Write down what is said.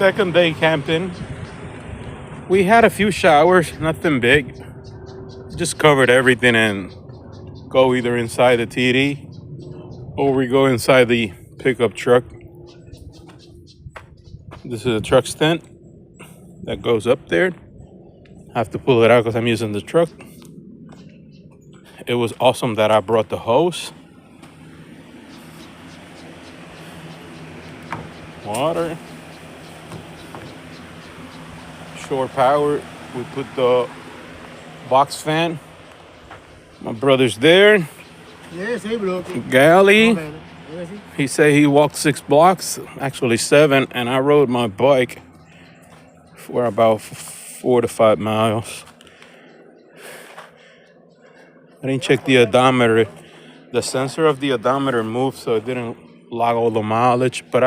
Second day camping. We had a few showers, nothing big. Just covered everything and go either inside the TD or we go inside the pickup truck. This is a truck tent that goes up there. I have to pull it out because I'm using the truck. It was awesome that I brought the hose. Water. Shore power. We put the box fan. My brother's there. Yes, hey, bro. Gally. He said he walked 6 blocks, actually 7, and I rode my bike for about 4 to 5 miles. I didn't check the odometer. The sensor of the odometer moved, so it didn't log all the mileage, but